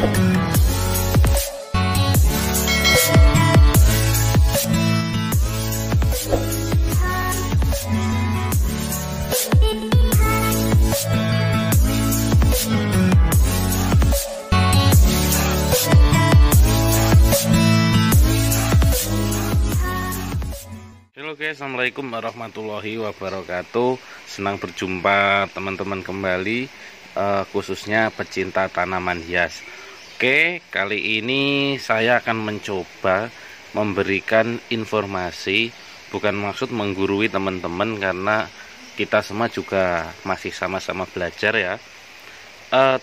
Oke, assalamualaikum warahmatullahi wabarakatuh. Senang berjumpa teman-teman kembali, khususnya pecinta tanaman hias. Oke, kali ini saya akan mencoba memberikan informasi, bukan maksud menggurui teman-teman, karena kita semua juga masih sama-sama belajar ya,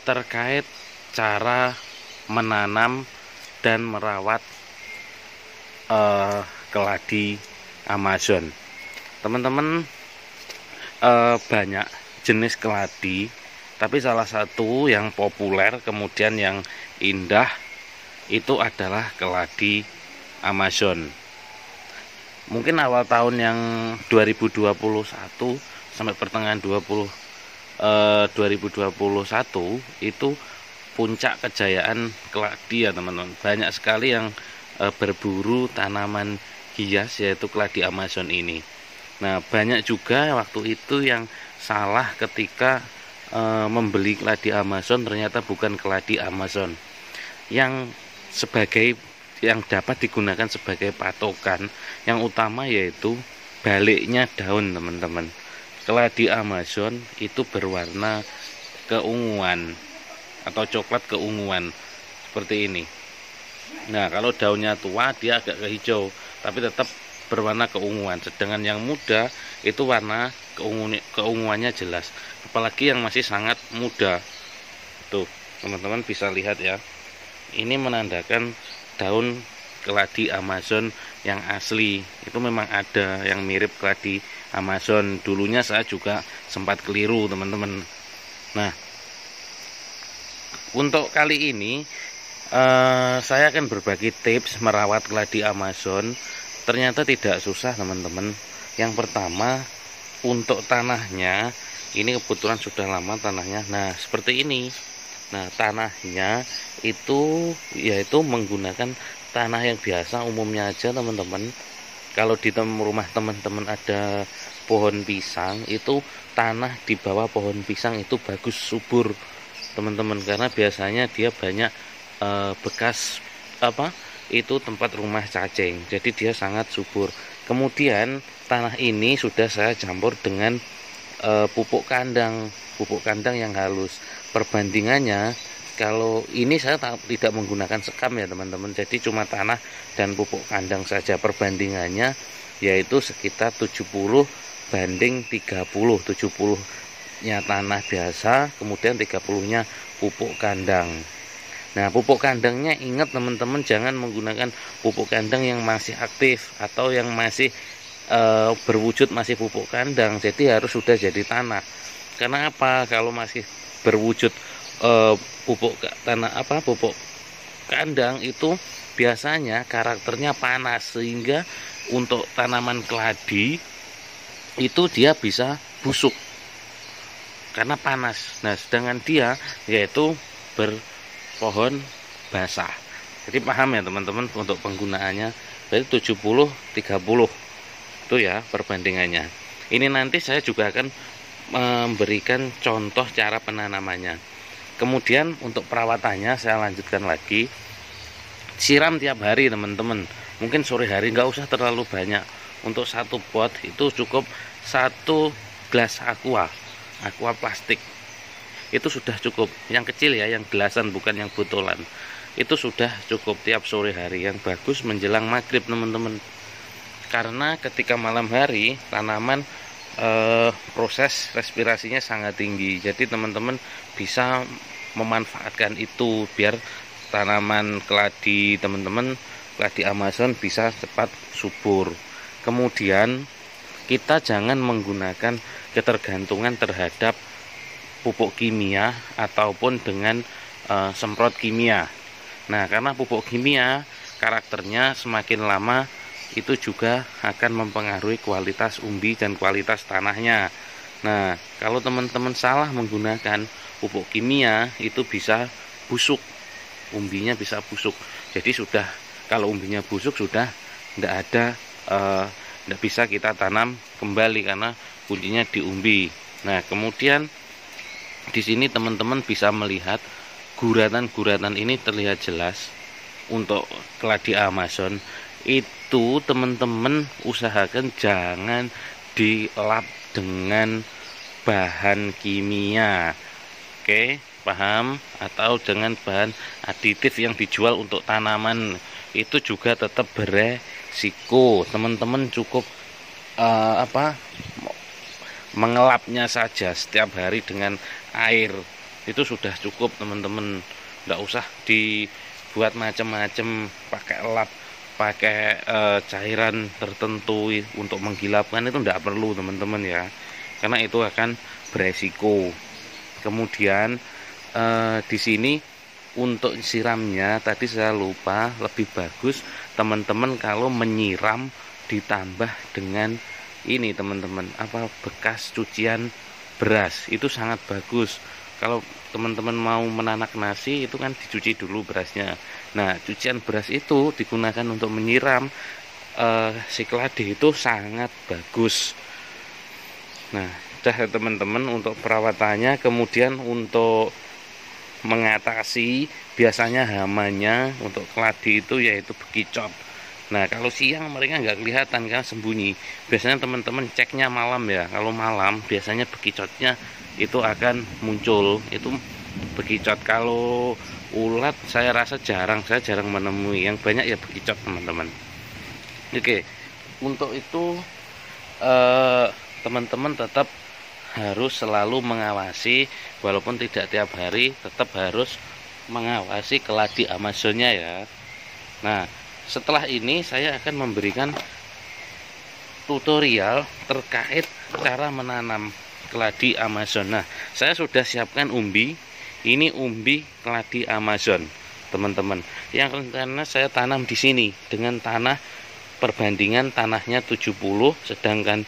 terkait cara menanam dan merawat keladi Amazon. Teman-teman, banyak jenis keladi, tapi salah satu yang populer kemudian yang indah itu adalah keladi Amazon. Mungkin awal tahun yang 2021 sampai pertengahan 2021 itu puncak kejayaan keladi ya teman-teman. Banyak sekali yang berburu tanaman hias, yaitu keladi Amazon ini. Nah, banyak juga waktu itu yang salah ketika membeli keladi Amazon, ternyata bukan keladi Amazon yang dapat digunakan sebagai patokan. Yang utama yaitu baliknya daun, teman-teman. Keladi Amazon itu berwarna keunguan atau coklat keunguan seperti ini. Nah, kalau daunnya tua dia agak kehijau, tapi tetap berwarna keunguan. Sedangkan yang muda itu warna keunguannya jelas. Apalagi yang masih sangat muda. Tuh, teman-teman bisa lihat ya. Ini menandakan daun keladi Amazon yang asli. Itu memang ada yang mirip keladi Amazon. Dulunya saya juga sempat keliru, teman-teman. Nah, untuk kali ini saya akan berbagi tips merawat keladi Amazon. Ternyata tidak susah, teman-teman. Yang pertama, untuk tanahnya, ini kebetulan sudah lama tanahnya. Nah, seperti ini. Nah, tanahnya itu yaitu menggunakan tanah yang biasa umumnya aja, teman-teman. Kalau di rumah teman-teman ada pohon pisang, itu tanah di bawah pohon pisang itu bagus subur, teman-teman, karena biasanya dia banyak bekas itu tempat rumah cacing, jadi dia sangat subur. Kemudian tanah ini sudah saya campur dengan pupuk kandang yang halus. Perbandingannya, kalau ini saya tidak menggunakan sekam ya teman-teman, jadi cuma tanah dan pupuk kandang saja. Perbandingannya yaitu sekitar 70 banding 30, 70 nya tanah biasa, kemudian 30 nya pupuk kandang. Nah, pupuk kandangnya ingat teman-teman, jangan menggunakan pupuk kandang yang masih aktif atau yang masih berwujud masih pupuk kandang. Jadi harus sudah jadi tanah. Karena apa? Kalau masih berwujud pupuk kandang itu biasanya karakternya panas, sehingga untuk tanaman keladi itu dia bisa busuk karena panas. Nah, sedangkan dia yaitu pohon basah. Jadi paham ya teman-teman untuk penggunaannya. Berarti 70 30 itu ya perbandingannya. Ini nanti saya juga akan memberikan contoh cara penanamannya. Kemudian untuk perawatannya saya lanjutkan lagi. Siram tiap hari teman-teman. Mungkin sore hari, nggak usah terlalu banyak. Untuk satu pot itu cukup 1 gelas aqua plastik. Itu sudah cukup. Yang kecil ya, yang gelasan, bukan yang botolan. Itu sudah cukup tiap sore hari. Yang bagus menjelang maghrib, teman-teman. Karena ketika malam hari tanaman proses respirasinya sangat tinggi. Jadi teman-teman bisa memanfaatkan itu biar tanaman keladi teman-teman, keladi Amazon bisa cepat subur. Kemudian kita jangan menggunakan ketergantungan terhadap pupuk kimia ataupun dengan semprot kimia. Nah, karena pupuk kimia karakternya semakin lama itu juga akan mempengaruhi kualitas umbi dan kualitas tanahnya. Nah, kalau teman-teman salah menggunakan pupuk kimia itu bisa busuk umbinya bisa busuk. Jadi sudah, kalau umbinya busuk sudah tidak ada, tidak bisa kita tanam kembali karena kuncinya di umbi. Nah, kemudian di sini teman-teman bisa melihat guratan-guratan ini terlihat jelas. Untuk keladi Amazon itu teman-teman usahakan jangan dilap dengan bahan kimia. Oke, paham? Atau dengan bahan aditif yang dijual untuk tanaman, itu juga tetap beresiko. Teman-teman cukup mengelapnya saja setiap hari dengan air, itu sudah cukup teman-teman. Nggak usah dibuat macam-macam, pakai lap, pakai cairan tertentu untuk menggilapkan, itu tidak perlu teman-teman ya, karena itu akan beresiko. Kemudian di sini untuk siramnya tadi saya lupa, lebih bagus teman-teman kalau menyiram ditambah dengan ini teman-teman, bekas cucian beras, itu sangat bagus. Kalau teman-teman mau menanak nasi itu kan dicuci dulu berasnya. Nah, cucian beras itu digunakan untuk menyiram si keladi, itu sangat bagus. Nah, sudah ya teman-teman untuk perawatannya. Kemudian untuk mengatasi biasanya hamanya untuk keladi itu yaitu bekicot. Nah, kalau siang mereka nggak kelihatan kan, sembunyi. Biasanya teman-teman ceknya malam ya. Kalau malam biasanya bekicotnya itu akan muncul. Itu bekicot. Kalau ulat saya rasa saya jarang menemui. Yang banyak ya bekicot teman-teman. Oke, untuk itu teman-teman tetap harus selalu mengawasi, walaupun tidak tiap hari, tetap harus mengawasi keladi Amazonnya ya. Nah, setelah ini saya akan memberikan tutorial terkait cara menanam keladi Amazon. Nah, saya sudah siapkan umbi. Ini umbi keladi Amazon, teman-teman. Yang rencana saya tanam di sini dengan tanah perbandingan tanahnya 70, sedangkan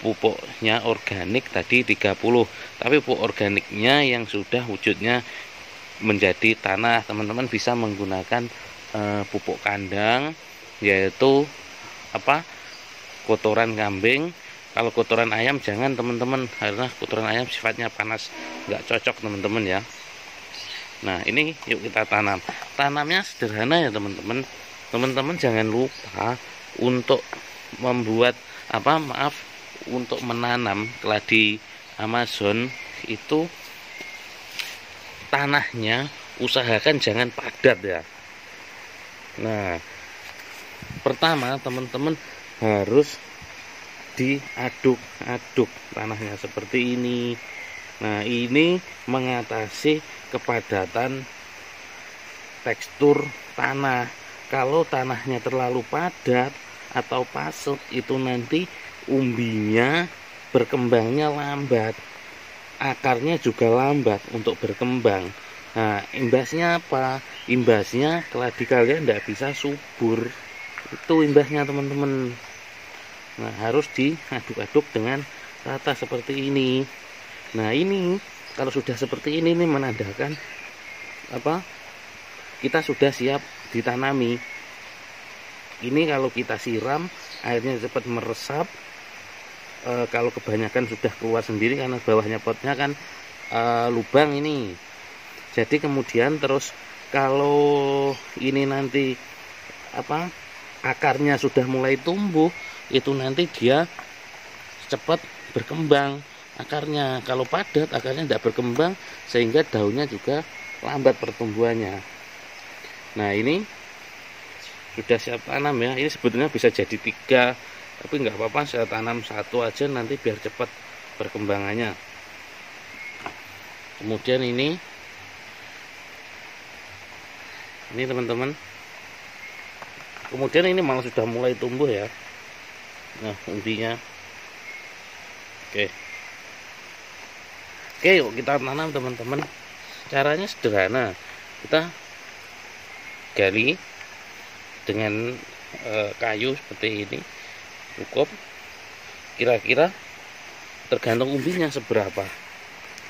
pupuknya organik tadi 30. Tapi pupuk organiknya yang sudah wujudnya menjadi tanah, teman-teman bisa menggunakan pupuk kandang, yaitu kotoran kambing. Kalau kotoran ayam jangan teman-teman, karena kotoran ayam sifatnya panas, nggak cocok teman-teman ya. Nah, ini yuk kita tanam. Tanamnya sederhana ya teman-teman. Teman-teman jangan lupa untuk membuat untuk menanam keladi Amazon itu tanahnya usahakan jangan padat ya. Nah, pertama teman-teman harus diaduk-aduk tanahnya seperti ini. Nah, ini mengatasi kepadatan tekstur tanah. Kalau tanahnya terlalu padat atau pasut, itu nanti umbinya berkembangnya lambat, akarnya juga lambat untuk berkembang. Nah, imbasnya apa? Imbasnya keladi kalian tidak bisa subur. Itu imbasnya teman-teman. Nah, harus diaduk-aduk dengan rata seperti ini. Nah, ini kalau sudah seperti ini menandakan kita sudah siap ditanami. Ini kalau kita siram airnya cepat meresap. Kalau kebanyakan sudah keluar sendiri karena bawahnya potnya kan lubang ini. Jadi kemudian terus kalau ini nanti akarnya sudah mulai tumbuh, itu nanti dia cepat berkembang akarnya. Kalau padat akarnya tidak berkembang, sehingga daunnya juga lambat pertumbuhannya. Nah, ini sudah siap tanam ya. Ini sebetulnya bisa jadi 3, tapi nggak apa-apa, saya tanam 1 aja nanti biar cepat perkembangannya. Kemudian ini teman-teman, kemudian ini malah sudah mulai tumbuh ya. Nah, umbinya oke, yuk kita tanam teman-teman. Caranya sederhana, kita gali dengan kayu seperti ini, cukup. Kira-kira tergantung umbinya seberapa.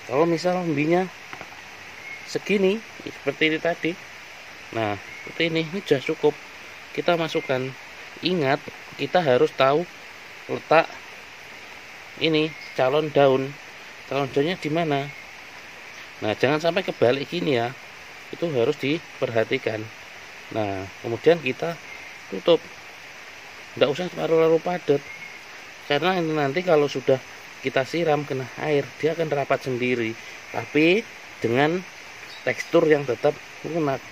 Kalau misal umbinya segini seperti ini tadi, Nah, seperti ini sudah cukup. Kita masukkan. Ingat, kita harus tahu letak ini calon daun. Calon daunnya di mana? Nah, jangan sampai kebalik gini ya. Itu harus diperhatikan. Nah, kemudian kita tutup. Tidak usah terlalu padat. Karena ini nanti kalau sudah kita siram kena air, dia akan rapat sendiri. Tapi dengan tekstur yang tetap lunak.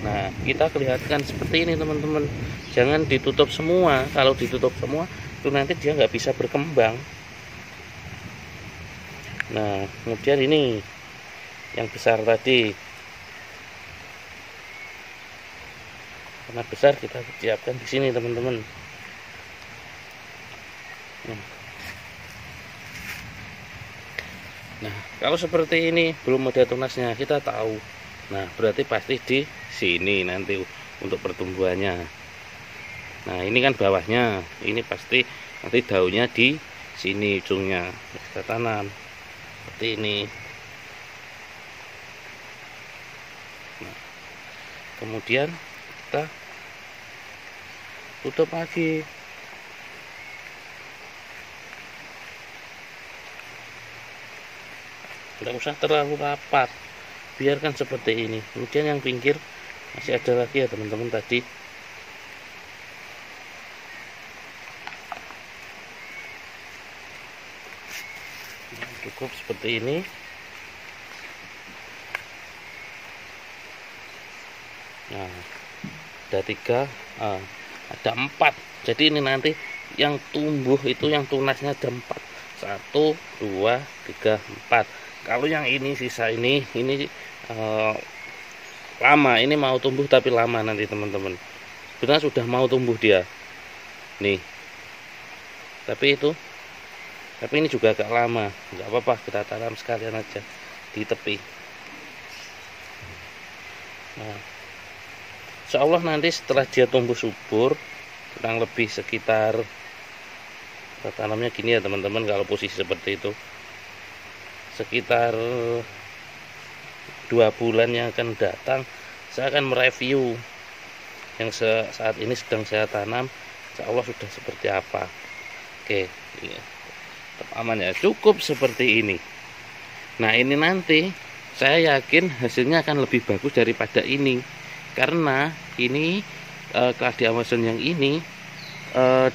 Nah, kita kelihatan seperti ini teman-teman. Jangan ditutup semua. Kalau ditutup semua, itu nanti dia nggak bisa berkembang. Nah, kemudian ini yang besar tadi. Karena besar kita siapkan di sini teman-teman. Nah, kalau seperti ini belum ada tunasnya, kita tahu. Nah, berarti pasti di sini nanti untuk pertumbuhannya. Nah, ini kan bawahnya. Ini pasti nanti daunnya di sini ujungnya. Kita tanam seperti ini. Nah, kemudian kita tutup lagi. Tidak usah terlalu rapat, biarkan seperti ini. Kemudian yang pinggir masih ada lagi ya teman-teman tadi. Nah, cukup seperti ini. Nah, ada 3, ada 4. Jadi ini nanti yang tumbuh itu yang tunasnya ada 4. 1, 2, 3, 4. Kalau yang ini sisa ini lama, ini mau tumbuh tapi lama nanti teman-teman. Benar sudah mau tumbuh dia. Nih. Tapi ini juga agak lama. Enggak apa-apa, kita tanam sekalian aja di tepi. Nah, insya Allah nanti setelah dia tumbuh subur, kurang lebih sekitar, kita tanamnya gini ya teman-teman, kalau posisi seperti itu sekitar 2 bulan yang akan datang, saya akan mereview yang saat ini sedang saya tanam, insya Allah sudah seperti apa. Oke, iya. Tetap aman ya, cukup seperti ini. Nah, ini nanti saya yakin hasilnya akan lebih bagus daripada ini, karena ini keladi Amazon yang ini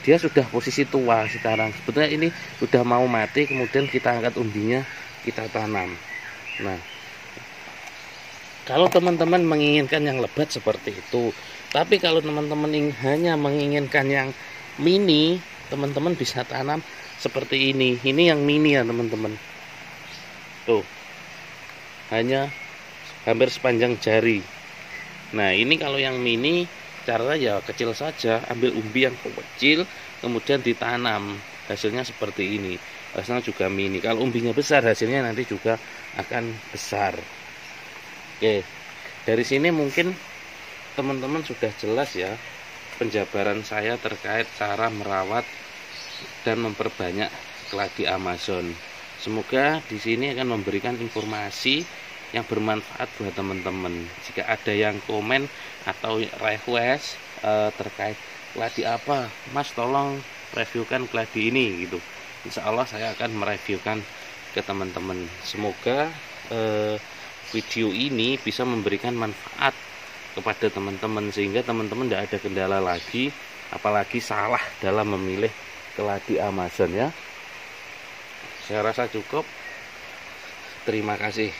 dia sudah posisi tua sekarang. Sebetulnya ini sudah mau mati, kemudian kita angkat umbinya, kita tanam. Nah, kalau teman-teman menginginkan yang lebat seperti itu, tapi kalau teman-teman hanya menginginkan yang mini, teman-teman bisa tanam seperti ini. Ini yang mini ya teman-teman. Tuh, hanya hampir sepanjang jari. Nah, ini kalau yang mini, caranya ya kecil saja, ambil umbi yang kecil, kemudian ditanam. Hasilnya seperti ini. Hasilnya juga mini. Kalau umbinya besar, hasilnya nanti juga akan besar. Oke, dari sini mungkin teman-teman sudah jelas ya penjabaran saya terkait cara merawat dan memperbanyak keladi Amazon. Semoga di sini akan memberikan informasi yang bermanfaat buat teman-teman. Jika ada yang komen atau request terkait keladi apa, Mas tolong reviewkan keladi ini gitu, insya Allah saya akan mereviewkan ke teman-teman. Semoga video ini bisa memberikan manfaat kepada teman-teman, sehingga teman-teman tidak ada kendala lagi, apalagi salah dalam memilih keladi Amazon ya. Saya rasa cukup. Terima kasih.